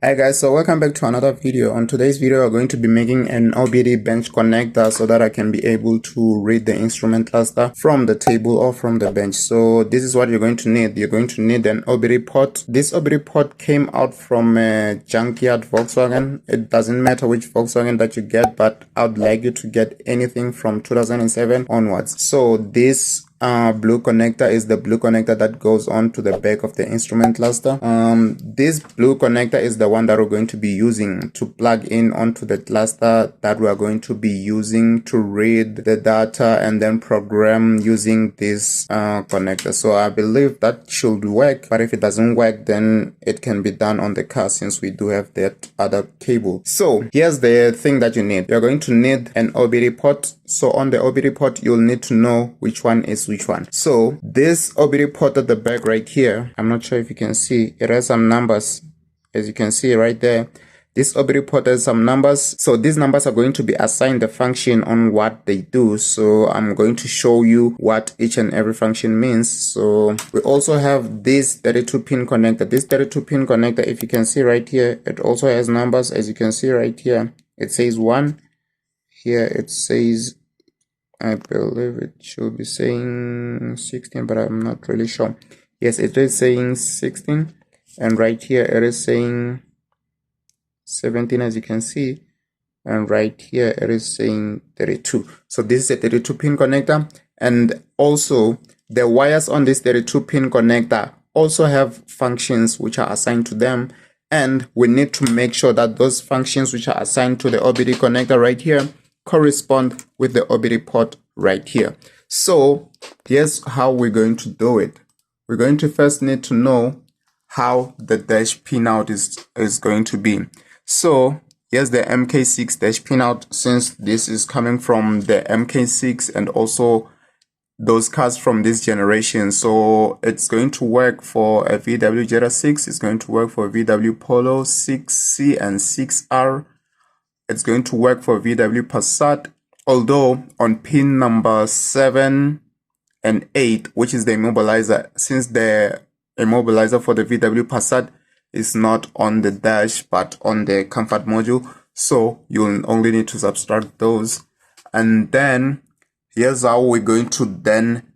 Hi guys, so welcome back to another video. On today's video, we're going to be making an AVDI bench connector so that I can be able to read the instrument cluster from the table or from the bench. So this is what you're going to need. You're going to need an AVDI port. This AVDI port came out from a junkyard Volkswagen. It doesn't matter which Volkswagen that you get, but I'd like you to get anything from 2007 onwards. So this blue connector is the blue connector that goes on to the back of the instrument cluster. This blue connector is the one that we're going to be using to plug in onto the cluster that we are going to be using to read the data and then program using this connector. So I believe that should work, but if it doesn't work, then it can be done on the car since we do have that other cable. So here's the thing that you need. You're going to need an AVDI port. So on the AVDI port, you'll need to know which one is which one. So this AVDI port at the back right here, I'm not sure if you can see, it has some numbers, as you can see right there. This AVDI port has some numbers. So these numbers are going to be assigned the function on what they do. So I'm going to show you what each and every function means. So we also have this 32 pin connector. This 32 pin connector, if you can see right here, it also has numbers. As you can see right here, it says 1. Here it says, I believe it should be saying 16, but I'm not really sure. Yes, it is saying 16, and right here it is saying 17, as you can see, and right here it is saying 32. So this is a 32 pin connector, and also the wires on this 32 pin connector also have functions which are assigned to them, and we need to make sure that those functions which are assigned to the AVDI connector right here correspond with the AVDI port right here. So here's how we're going to do it. We're going to first need to know how the dash pinout is going to be. So here's the Mk6 dash pinout, since this is coming from the Mk6 and also those cars from this generation. So it's going to work for a VW Jetta 6, it's going to work for a VW Polo 6C and 6R. It's going to work for VW Passat, although on pin number 7 and 8, which is the immobilizer, since the immobilizer for the VW Passat is not on the dash but on the comfort module, so you'll only need to subtract those. And then here's how we're going to then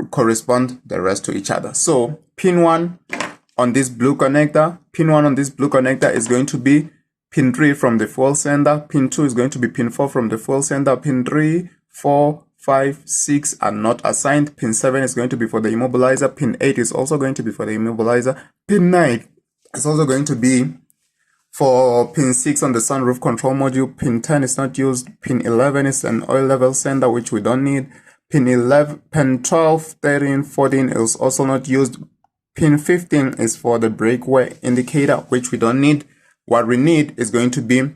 correspond the rest to each other. So pin 1 on this blue connector, is going to be pin 3 from the fuel sender. Pin 2 is going to be pin 4 from the fuel sender. Pin 3, 4, 5, 6 are not assigned. Pin 7 is going to be for the immobilizer. Pin 8 is also going to be for the immobilizer. Pin 9 is also going to be for pin 6 on the sunroof control module. Pin 10 is not used. Pin 11 is an oil level sender, which we don't need. Pin 12, 13, 14 is also not used. Pin 15 is for the brake wear indicator, which we don't need. What we need is going to be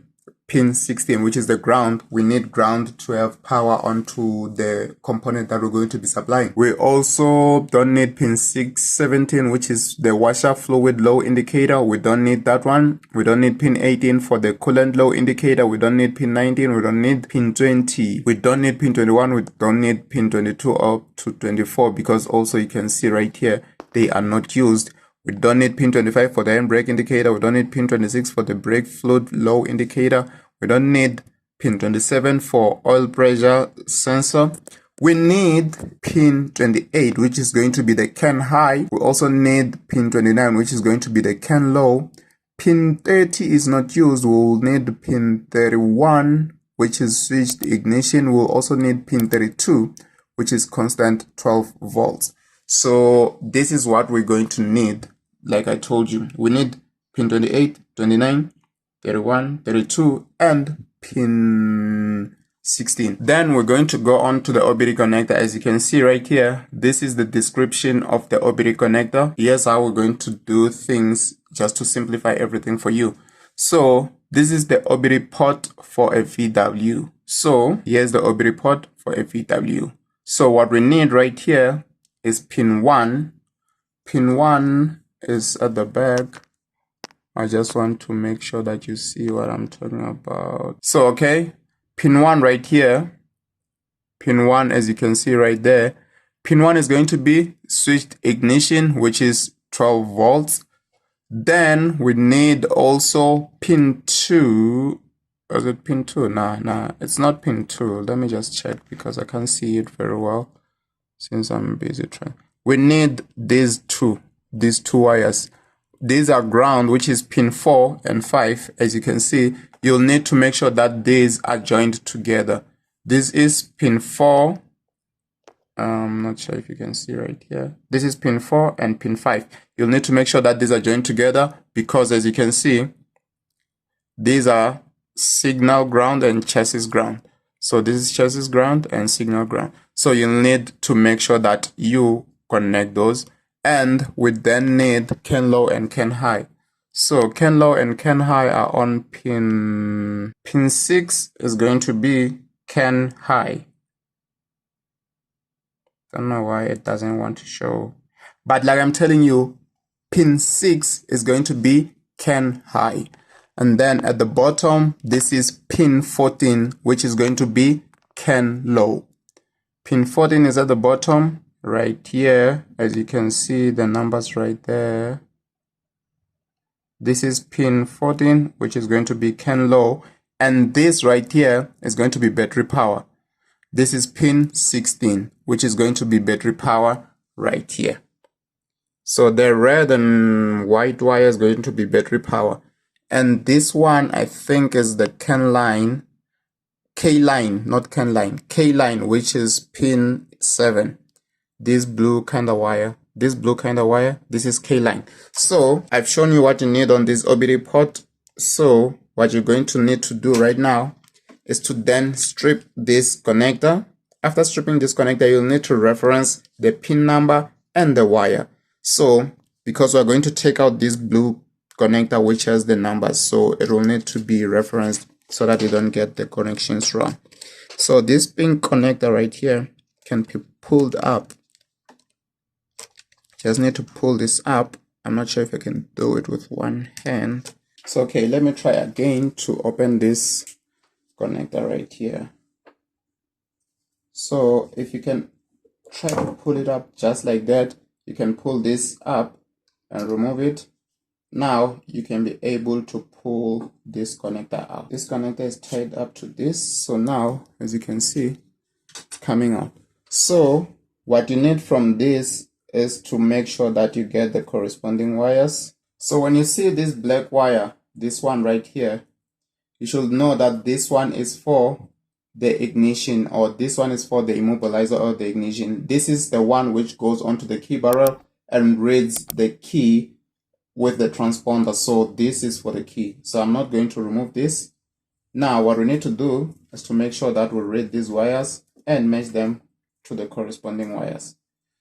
pin 16, which is the ground. We need ground to have power onto the component that we're going to be supplying. We also don't need pin 17, which is the washer fluid low indicator. We don't need that one. We don't need pin 18 for the coolant low indicator. We don't need pin 19. We don't need pin 20. We don't need pin 21. We don't need pin 22 up to 24, because also you can see right here, they are not used. We don't need pin 25 for the handbrake indicator. We don't need pin 26 for the brake fluid low indicator. We don't need pin 27 for oil pressure sensor. We need pin 28, which is going to be the CAN high. We also need pin 29, which is going to be the CAN low. Pin 30 is not used. We'll need pin 31, which is switched ignition. We'll also need pin 32, which is constant 12 volts. So this is what we're going to need. Like I told you, we need pin 28, 29, 31, 32, and pin 16. Then we're going to go on to the AVDI connector. As you can see right here, this is the description of the AVDI connector. Here's how we're going to do things, just to simplify everything for you. So this is the AVDI port for a VW. So here's the AVDI port for a VW. So what we need right here is pin 1. Pin 1 is at the back. I just want to make sure that you see what I'm talking about. So okay, pin 1 right here, pin 1, as you can see right there, pin 1 is going to be switched ignition, which is 12 volts. Then we need also pin 2. Is it pin 2? Nah, it's not pin 2. Let me just check because I can't see it very well since I'm busy trying. We need these two wires. These are ground, which is pin 4 and 5. As you can see, you'll need to make sure that these are joined together. This is pin 4. I'm not sure if you can see right here. This is pin 4 and pin 5. You'll need to make sure that these are joined together because, as you can see, these are signal ground and chassis ground. So this is chassis ground and signal ground. So you'll need to make sure that you connect those. And we then need CAN low and CAN high. So CAN low and CAN high are on pin 6 is going to be CAN high. Don't know why it doesn't want to show. But like I'm telling you, pin 6 is going to be CAN high. And then at the bottom, this is pin 14, which is going to be CAN low. Pin 14 is at the bottom right here. As you can see, the numbers right there. This is pin 14, which is going to be CAN low. And this right here is going to be battery power. This is pin 16, which is going to be battery power right here. So the red and white wire is going to be battery power. And this one, I think, is the CAN line, K line, not CAN line, K line, which is pin 7. This blue kind of wire, this is K line. So I've shown you what you need on this OBD port. So what you're going to need to do right now is to then strip this connector. After stripping this connector, you'll need to reference the pin number and the wire. So because we're going to take out this blue connector which has the numbers, so it will need to be referenced so that you don't get the connections wrong. So this pin connector right here can be pulled up. Just need to pull this up. I'm not sure if I can do it with one hand. So okay, let me try again to open this connector right here. So if you can try to pull it up just like that, you can pull this up and remove it. Now you can be able to pull this connector out. This connector is tied up to this. So now, as you can see, it's coming out. So what you need from this is to make sure that you get the corresponding wires. So when you see this black wire, this one right here, you should know that this one is for the ignition, or this one is for the immobilizer or the ignition. This is the one which goes onto the key barrel and reads the key with the transponder. So this is for the key. So I'm not going to remove this. Now what we need to do is to make sure that we read these wires and match them to the corresponding wires.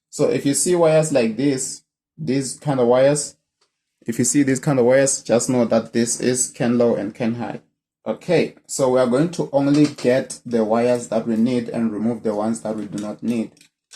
So if you see wires like this, these kind of wires, if you see these kind of wires, just know that this is CAN low and CAN high. Okay, so we are going to only get the wires that we need and remove the ones that we do not need.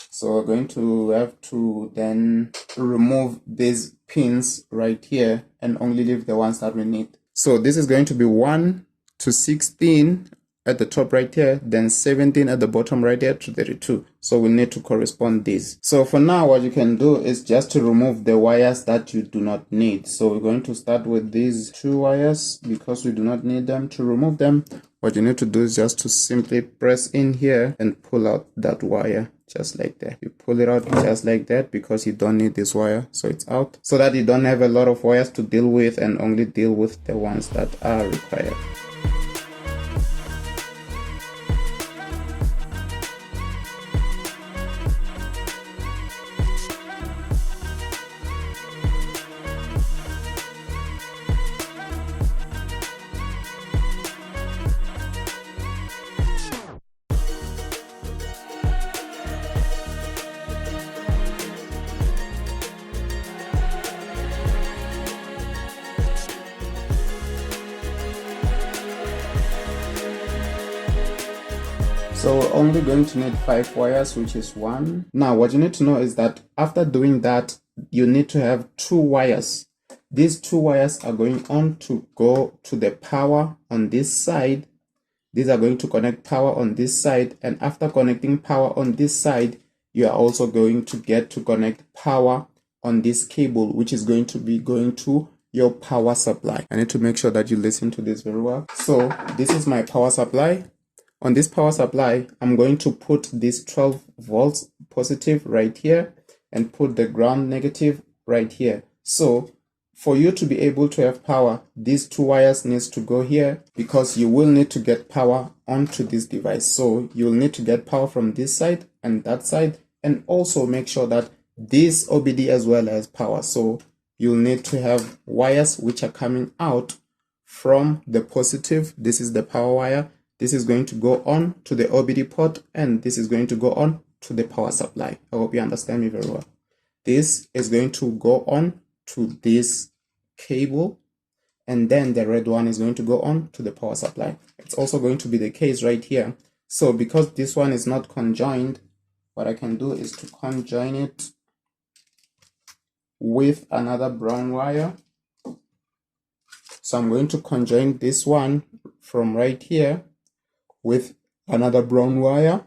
So we're going to have to then remove these pins right here and only leave the ones that we need. So this is going to be 1 to 16 at the top right here, then 17 at the bottom right here to 32. So we need to correspond these. So for now, what you can do is just to remove the wires that you do not need. So we're going to start with these 2 wires because we do not need them. To remove them, what you need to do is just to simply press in here and pull out that wire just like that. You pull it out just like that because you don't need this wire, so it's out, so that you don't have a lot of wires to deal with and only deal with the ones that are required. So we're only going to need 5 wires, which is 1. Now what you need to know is that after doing that, you need to have 2 wires. These 2 wires are going on to go to the power on this side. These are going to connect power on this side, and after connecting power on this side, you are also going to get to connect power on this cable, which is going to be going to your power supply. I need to make sure that you listen to this very well. So this is my power supply. On this power supply, I'm going to put this 12 volts positive right here and put the ground negative right here. So for you to be able to have power, these two wires needs to go here because you will need to get power onto this device. So you'll need to get power from this side and that side, and also make sure that this OBD as well has power. So you'll need to have wires which are coming out from the positive. This is the power wire. This is going to go on to the OBD port, and this is going to go on to the power supply. I hope you understand me very well. This is going to go on to this cable, and then the red one is going to go on to the power supply. It's also going to be the case right here. So because this one is not conjoined, what I can do is to conjoin it with another brown wire. So I'm going to conjoin this one from right here with another brown wire.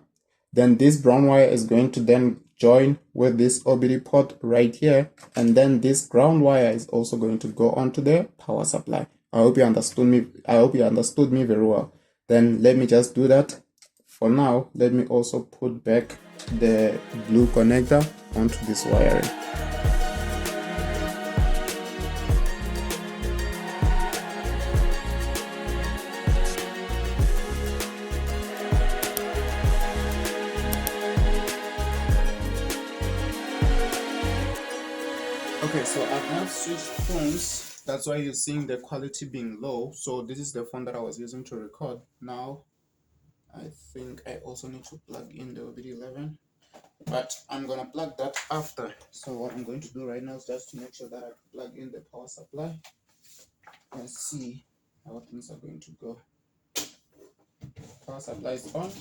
Then this brown wire is going to then join with this OBD port right here, and then this ground wire is also going to go onto the power supply. I hope you understood me. I hope you understood me very well. Then let me just do that. For now, let me also put back the blue connector onto this wiring. Okay, so I've now switched phones. That's why you're seeing the quality being low. So this is the phone that I was using to record. Now, I think I also need to plug in the OBD11, but I'm gonna plug that after. So what I'm going to do right now is just to make sure that I plug in the power supply and see how things are going to go. Power supply is on.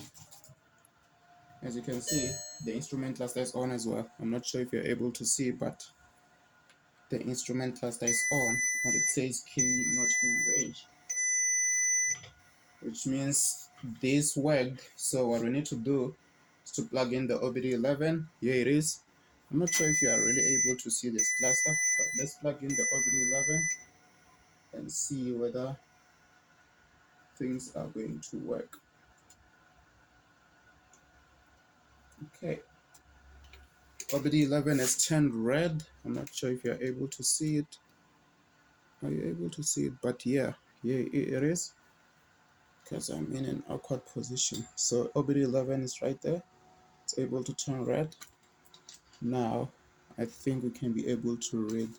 As you can see, the instrument cluster is on as well. I'm not sure if you're able to see, but the instrument cluster is on, and it says key not in range, which means this worked. So what we need to do is to plug in the OBD11. Here it is. I'm not sure if you are really able to see this cluster, but let's plug in the OBD11 and see whether things are going to work. Okay, OBD11 is turned red. I'm not sure if you're able to see it. Are you able to see it? But yeah, here it is, because I'm in an awkward position. So OBD11 is right there. It's able to turn red. Now I think we can be able to read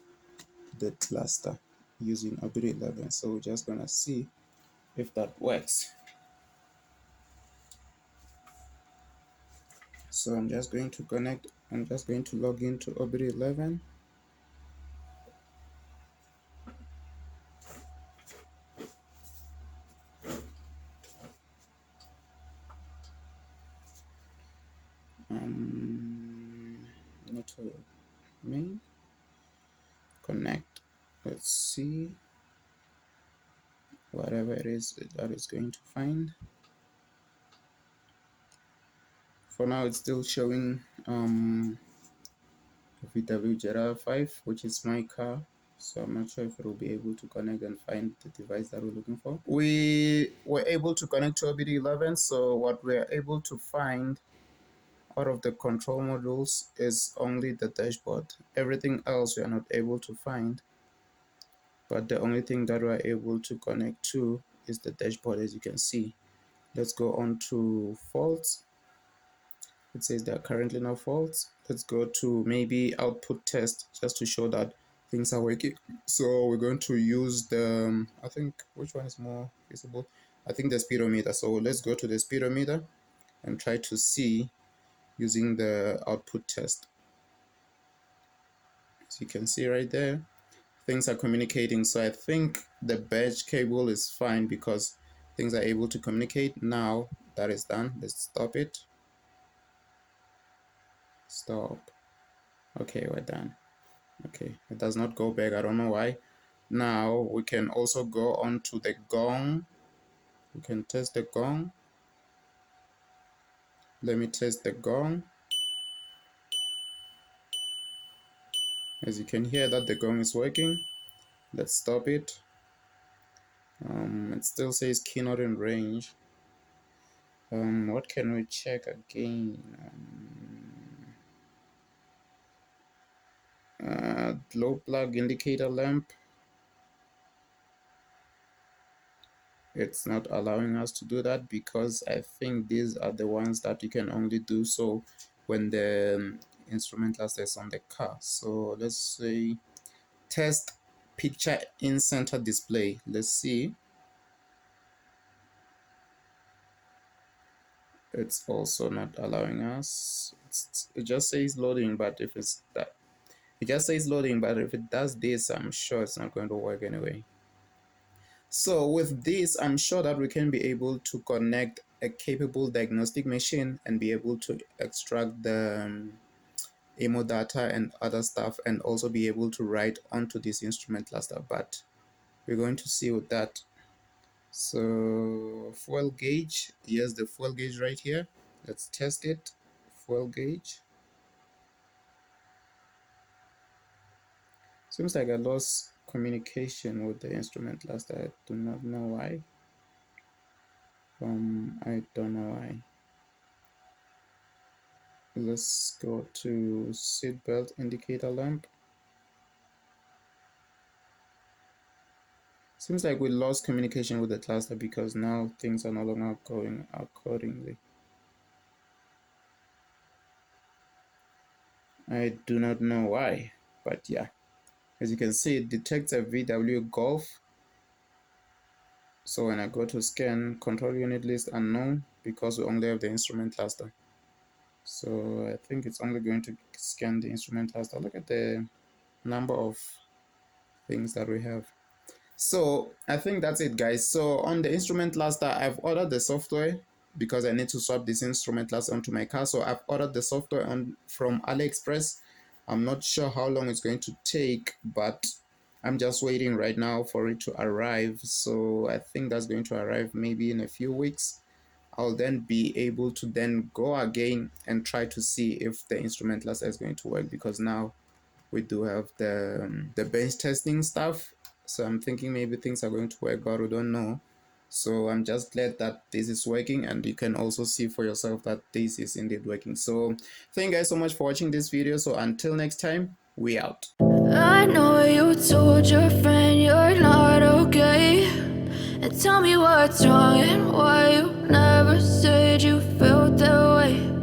the cluster using AVDI. So we're just gonna see if that works. So I'm just going to connect. I'm just going to log into AVDI. Network main connect. Let's see whatever it is that is going to find. For now, it's still showing VW Jetta Mk5, which is my car. So I'm not sure if it will be able to connect and find the device that we're looking for. We were able to connect to AVDI, so what we're able to find out of the control modules is only the dashboard. Everything else we are not able to find, but the only thing that we're able to connect to is the dashboard, as you can see. Let's go on to faults. It says there are currently no faults. Let's go to maybe output test just to show that things are working. So we're going to use the, I think, which one is more visible? I think the speedometer. So let's go to the speedometer and try to see using the output test. As you can see right there, things are communicating. So I think the badge cable is fine because things are able to communicate. Now that is done, let's stop it. Stop. Okay, we're done. Okay, it does not go back. I don't know why. Now we can also go on to the gong. We can test the gong. Let me test the gong. As you can hear that the gong is working. Let's stop it. It still says key not in range. What can we check again? Glow plug indicator lamp. It's not allowing us to do that because I think these are the ones that you can only do so when the instrument cluster is on the car. So let's say test picture in center display. Let's see. It's also not allowing us. It just says loading, but if it's that, it just says loading, but if it does this, I'm sure it's not going to work anyway. So with this, I'm sure that we can be able to connect a capable diagnostic machine and be able to extract the emo data and other stuff, and also be able to write onto this instrument cluster. But we're going to see with that. So fuel gauge, here's the fuel gauge right here. Let's test it. Fuel gauge. Seems like I lost communication with the instrument cluster. I do not know why. I don't know why. Let's go to seatbelt indicator lamp. Seems like we lost communication with the cluster because now things are no longer going accordingly. I do not know why, but yeah. As you can see, it detects a VW Golf. So when I go to scan, control unit list unknown, because we only have the instrument cluster. So I think it's only going to scan the instrument cluster. Look at the number of things that we have. So I think that's it, guys. So on the instrument cluster, I've ordered the software because I need to swap this instrument cluster onto my car. So I've ordered the software from AliExpress. I'm not sure how long it's going to take, but I'm just waiting right now for it to arrive. So I think that's going to arrive maybe in a few weeks. I'll then be able to then go again and try to see if the instrument cluster is going to work, because now we do have the bench testing stuff. So I'm thinking maybe things are going to work, but we don't know. So I'm just glad that this is working, and you can also see for yourself that this is indeed working. So thank you guys so much for watching this video. So until next time, we out. I know you told your friend you're not okay, and tell me what's wrong and why you never said you felt that way.